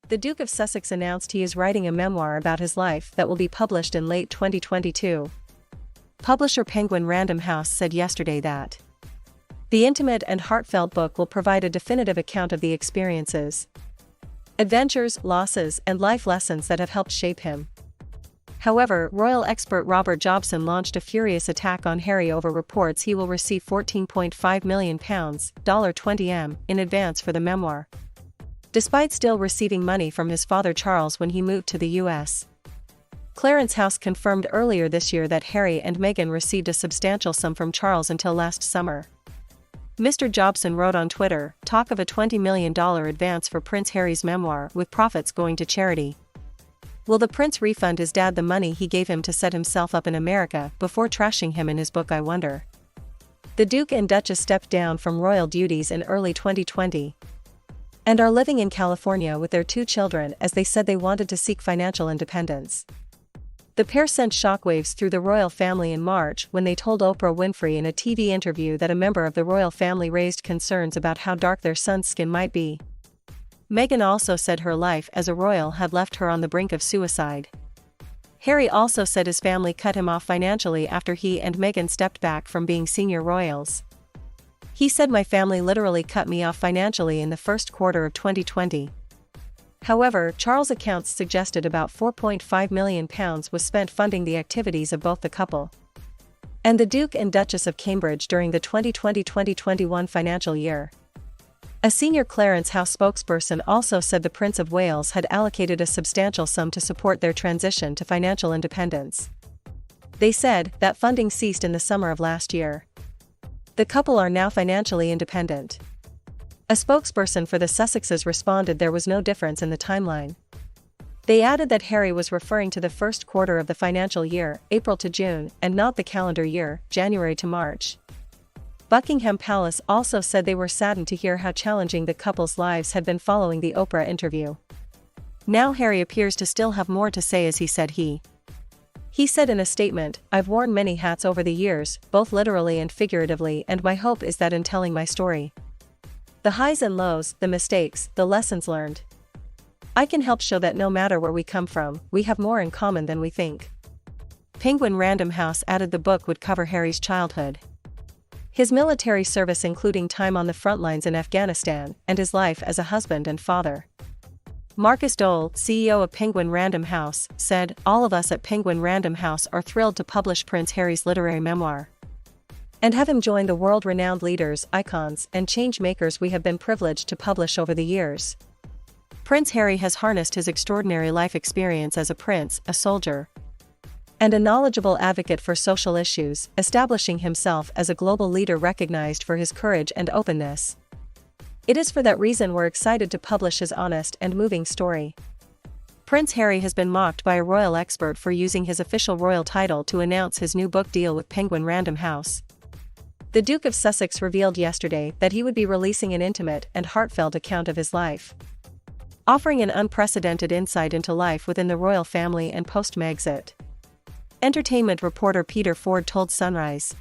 The Duke of Sussex announced he is writing a memoir about his life that will be published in late 2022. Publisher Penguin Random House said yesterday that the intimate and heartfelt book will provide a definitive account of the experiences, adventures, losses, and life lessons that have helped shape him. However, royal expert Robert Jobson launched a furious attack on Harry over reports he will receive £14.5 million ($20M) in advance for the memoir, despite still receiving money from his father Charles when he moved to the US. Clarence House confirmed earlier this year that Harry and Meghan received a substantial sum from Charles until last summer. Mr. Jobson wrote on Twitter, talk of a $20 million advance for Prince Harry's memoir with profits going to charity. Will the prince refund his dad the money he gave him to set himself up in America before trashing him in his book, I wonder? The Duke and Duchess stepped down from royal duties in early 2020 and are living in California with their 2 children as they said they wanted to seek financial independence. The pair sent shockwaves through the royal family in March when they told Oprah Winfrey in a TV interview that a member of the royal family raised concerns about how dark their son's skin might be. Meghan also said her life as a royal had left her on the brink of suicide. Harry also said his family cut him off financially after he and Meghan stepped back from being senior royals. He said, my family literally cut me off financially in the first quarter of 2020. However, Charles' accounts suggested about £4.5 million was spent funding the activities of both the couple and the Duke and Duchess of Cambridge during the 2020-2021 financial year. A senior Clarence House spokesperson also said the Prince of Wales had allocated a substantial sum to support their transition to financial independence. They said that funding ceased in the summer of last year. The couple are now financially independent. A spokesperson for the Sussexes responded there was no difference in the timeline. They added that Harry was referring to the first quarter of the financial year, April to June, and not the calendar year, January to March. Buckingham Palace also said they were saddened to hear how challenging the couple's lives had been following the Oprah interview. Now Harry appears to still have more to say, as he said He said in a statement, I've worn many hats over the years, both literally and figuratively, and my hope is that in telling my story, the highs and lows, the mistakes, the lessons learned, I can help show that no matter where we come from, we have more in common than we think. Penguin Random House added the book would cover Harry's childhood, his military service including time on the front lines in Afghanistan, and his life as a husband and father. Marcus Dole, CEO of Penguin Random House, said, all of us at Penguin Random House are thrilled to publish Prince Harry's literary memoir and have him join the world-renowned leaders, icons, and change-makers we have been privileged to publish over the years. Prince Harry has harnessed his extraordinary life experience as a prince, a soldier, and a knowledgeable advocate for social issues, establishing himself as a global leader recognized for his courage and openness. It is for that reason we're excited to publish his honest and moving story. Prince Harry has been mocked by a royal expert for using his official royal title to announce his new book deal with Penguin Random House. The Duke of Sussex revealed yesterday that he would be releasing an intimate and heartfelt account of his life, offering an unprecedented insight into life within the royal family and post-Megxit. Entertainment reporter Peter Ford told Sunrise,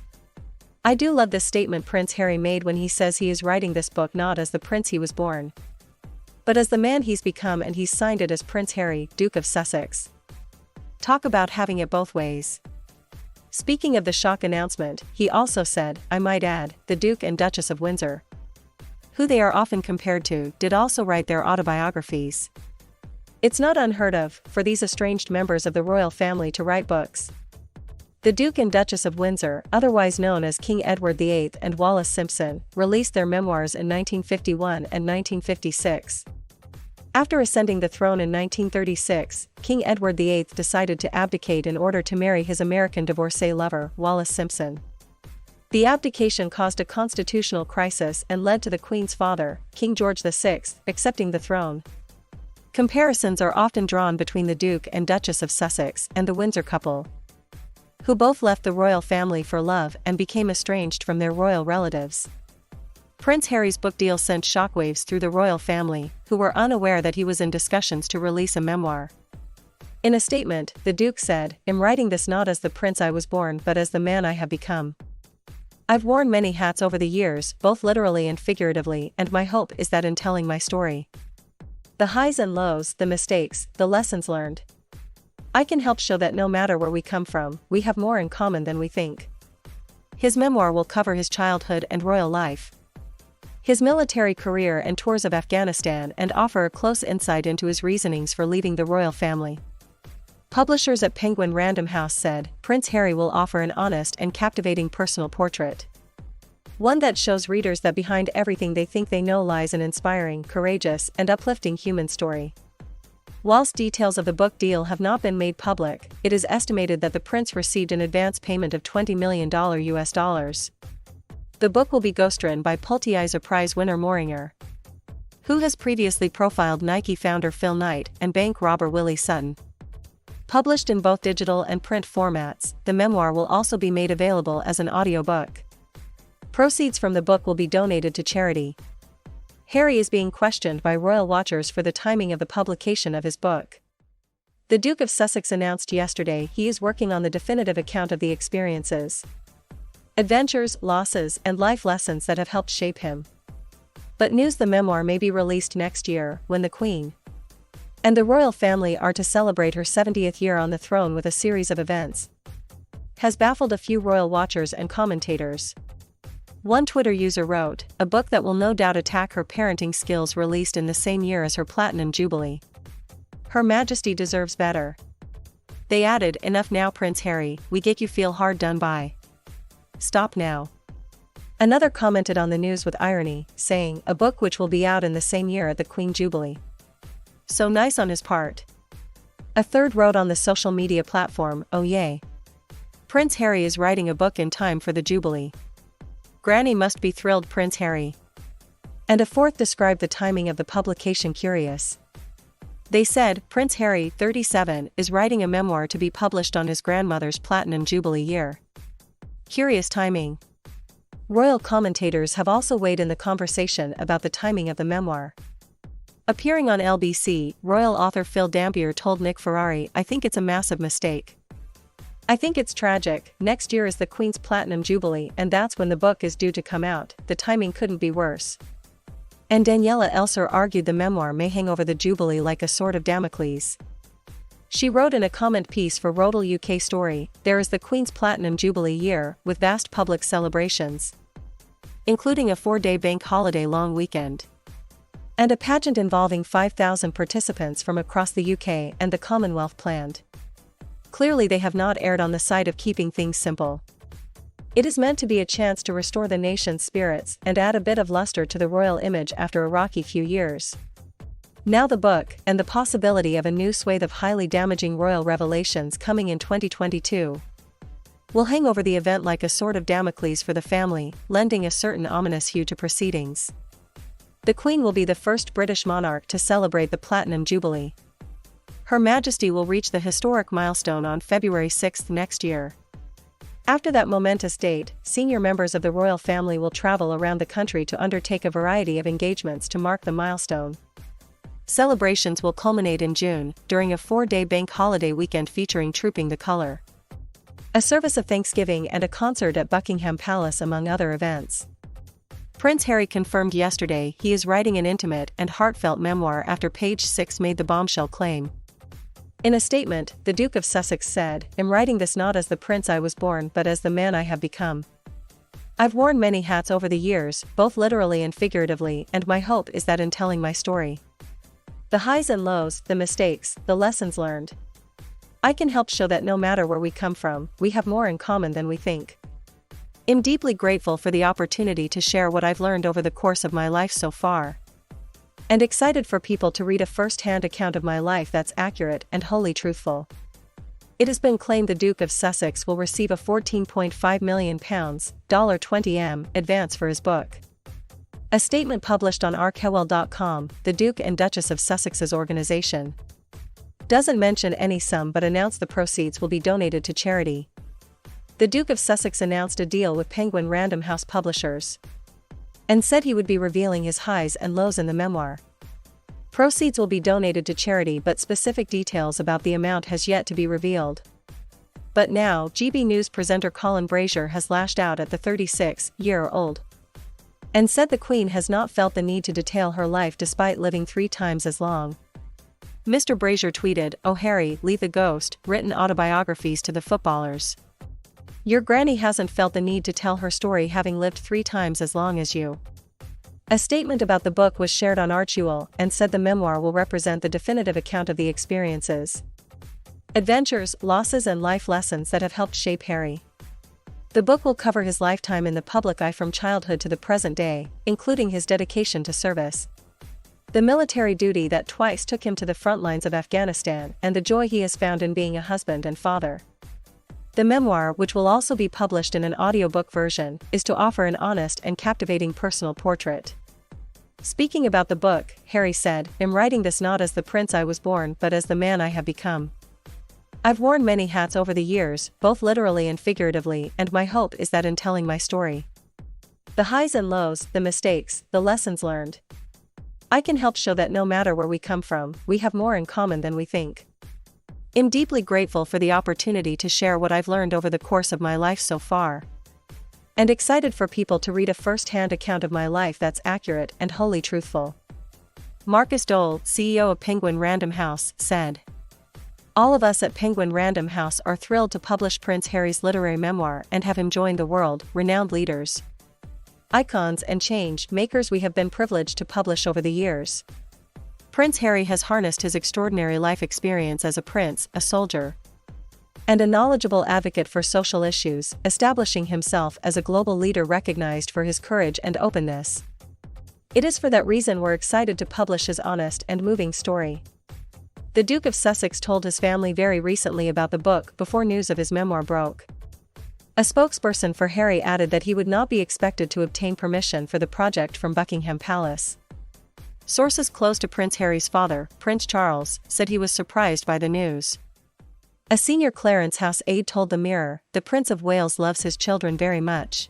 I do love this statement Prince Harry made when he says he is writing this book not as the prince he was born, but as the man he's become, and he's signed it as Prince Harry, Duke of Sussex. Talk about having it both ways. Speaking of the shock announcement, he also said, I might add, the Duke and Duchess of Windsor, who they are often compared to, did also write their autobiographies. It's not unheard of for these estranged members of the royal family to write books. The Duke and Duchess of Windsor, otherwise known as King Edward VIII and Wallis Simpson, released their memoirs in 1951 and 1956. After ascending the throne in 1936, King Edward VIII decided to abdicate in order to marry his American divorcee lover, Wallis Simpson. The abdication caused a constitutional crisis and led to the Queen's father, King George VI, accepting the throne. Comparisons are often drawn between the Duke and Duchess of Sussex and the Windsor couple, who both left the royal family for love and became estranged from their royal relatives. Prince Harry's book deal sent shockwaves through the royal family, who were unaware that he was in discussions to release a memoir. In a statement, the Duke said, I'm writing this not as the prince I was born but as the man I have become. I've worn many hats over the years, both literally and figuratively, and my hope is that in telling my story, The highs and lows, the mistakes, the lessons learned. I can help show that no matter where we come from, we have more in common than we think. His memoir will cover his childhood and royal life, his military career and tours of Afghanistan, and offer a close insight into his reasonings for leaving the royal family. Publishers at Penguin Random House said, Prince Harry will offer an honest and captivating personal portrait. One that shows readers that behind everything they think they know lies an inspiring, courageous, and uplifting human story. Whilst details of the book deal have not been made public, it is estimated that the prince received an advance payment of $20 million US. The book will be ghostwritten by Pulitzer Prize winner Moringer, who has previously profiled Nike founder Phil Knight and bank robber Willie Sutton. Published in both digital and print formats, the memoir will also be made available as an audiobook. Proceeds from the book will be donated to charity. Harry is being questioned by royal watchers for the timing of the publication of his book. The Duke of Sussex announced yesterday he is working on the definitive account of the experiences, adventures, losses, and life lessons that have helped shape him. But news the memoir may be released next year, when the Queen and the royal family are to celebrate her 70th year on the throne with a series of events, has baffled a few royal watchers and commentators. One Twitter user wrote, a book that will no doubt attack her parenting skills, released in the same year as her Platinum Jubilee. Her Majesty deserves better. They added, enough now Prince Harry, we get you feel hard done by. Stop now. Another commented on the news with irony, saying, a book which will be out in the same year at the Queen Jubilee. So nice on his part. A third wrote on the social media platform, oh yay. Prince Harry is writing a book in time for the Jubilee. Granny must be thrilled, Prince Harry. And a fourth described the timing of the publication curious. They said, Prince Harry, 37, is writing a memoir to be published on his grandmother's Platinum Jubilee year. Curious timing. Royal commentators have also weighed in the conversation about the timing of the memoir. Appearing on LBC, royal author Phil Dampier told Nick Ferrari, I think it's a massive mistake. I think it's tragic. Next year is the Queen's Platinum Jubilee, and that's when the book is due to come out. The timing couldn't be worse. And Daniela Elser argued the memoir may hang over the Jubilee like a sword of Damocles. She wrote in a comment piece for Rodal UK Story, there is the Queen's Platinum Jubilee year, with vast public celebrations, including a 4-day bank holiday long weekend, and a pageant involving 5,000 participants from across the UK and the Commonwealth planned. Clearly they have not erred on the side of keeping things simple. It is meant to be a chance to restore the nation's spirits and add a bit of luster to the royal image after a rocky few years. Now the book, and the possibility of a new swathe of highly damaging royal revelations coming in 2022, will hang over the event like a sword of Damocles for the family, lending a certain ominous hue to proceedings. The Queen will be the first British monarch to celebrate the Platinum Jubilee. Her Majesty will reach the historic milestone on February 6 next year. After that momentous date, senior members of the royal family will travel around the country to undertake a variety of engagements to mark the milestone. Celebrations will culminate in June, during a 4-day bank holiday weekend featuring Trooping the Colour, a service of Thanksgiving, and a concert at Buckingham Palace, among other events. Prince Harry confirmed yesterday he is writing an intimate and heartfelt memoir after Page Six made the bombshell claim. In a statement, the Duke of Sussex said, I'm writing this not as the prince I was born but as the man I have become. I've worn many hats over the years, both literally and figuratively, and my hope is that in telling my story, the highs and lows, the mistakes, the lessons learned, I can help show that no matter where we come from, we have more in common than we think. I'm deeply grateful for the opportunity to share what I've learned over the course of my life so far, and excited for people to read a first-hand account of my life that's accurate and wholly truthful. It has been claimed the Duke of Sussex will receive a £14.5 million $20M advance for his book. A statement published on arkhewell.com, the Duke and Duchess of Sussex's organization, doesn't mention any sum but announced the proceeds will be donated to charity. The Duke of Sussex announced a deal with Penguin Random House publishers, and said he would be revealing his highs and lows in the memoir. Proceeds will be donated to charity, but specific details about the amount has yet to be revealed. But now, GB News presenter Colin Brazier has lashed out at the 36-year-old, and said the Queen has not felt the need to detail her life despite living 3 times as long. Mr. Brazier tweeted, "Oh Harry, leave the ghost, written autobiographies to the footballers. Your granny hasn't felt the need to tell her story having lived 3 times as long as you." A statement about the book was shared on Archewell and said the memoir will represent the definitive account of the experiences, adventures, losses and life lessons that have helped shape Harry. The book will cover his lifetime in the public eye from childhood to the present day, including his dedication to service, the military duty that twice took him to the front lines of Afghanistan, and the joy he has found in being a husband and father. The memoir, which will also be published in an audiobook version, is to offer an honest and captivating personal portrait. Speaking about the book, Harry said, "I'm writing this not as the prince I was born but as the man I have become. I've worn many hats over the years, both literally and figuratively, and my hope is that in telling my story, the highs and lows, the mistakes, the lessons learned, I can help show that no matter where we come from, we have more in common than we think. I'm deeply grateful for the opportunity to share what I've learned over the course of my life so far, and excited for people to read a first-hand account of my life that's accurate and wholly truthful." Marcus Dole, CEO of Penguin Random House, said, "All of us at Penguin Random House are thrilled to publish Prince Harry's literary memoir and have him join the world-renowned leaders, icons and change makers we have been privileged to publish over the years. Prince Harry has harnessed his extraordinary life experience as a prince, a soldier, and a knowledgeable advocate for social issues, establishing himself as a global leader recognized for his courage and openness. It is for that reason we're excited to publish his honest and moving story." The Duke of Sussex told his family very recently about the book before news of his memoir broke. A spokesperson for Harry added that he would not be expected to obtain permission for the project from Buckingham Palace. Sources close to Prince Harry's father, Prince Charles, said he was surprised by the news. A senior Clarence House aide told the Mirror, "The Prince of Wales loves his children very much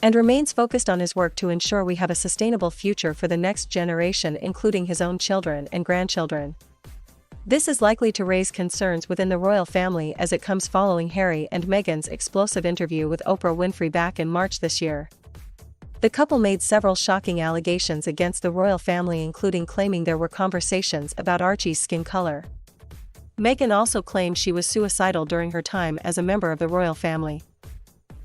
and remains focused on his work to ensure we have a sustainable future for the next generation, including his own children and grandchildren. This is likely to raise concerns within the royal family as it comes following Harry and Meghan's explosive interview with Oprah Winfrey back in March this year. The couple made several shocking allegations against the royal family, including claiming there were conversations about Archie's skin color. Meghan also claimed she was suicidal during her time as a member of the royal family.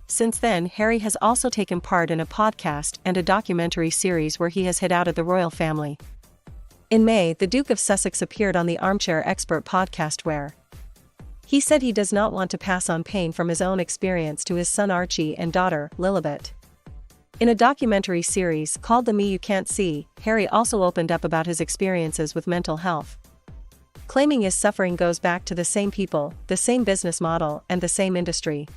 Since then, Harry has also taken part in a podcast and a documentary series where he has hid out at the royal family. In May, the Duke of Sussex appeared on the Armchair Expert podcast where he said he does not want to pass on pain from his own experience to his son Archie and daughter, Lilibet. In a documentary series called The Me You Can't See, Harry also opened up about his experiences with mental health, claiming his suffering goes back to the same people, the same business model, and the same industry.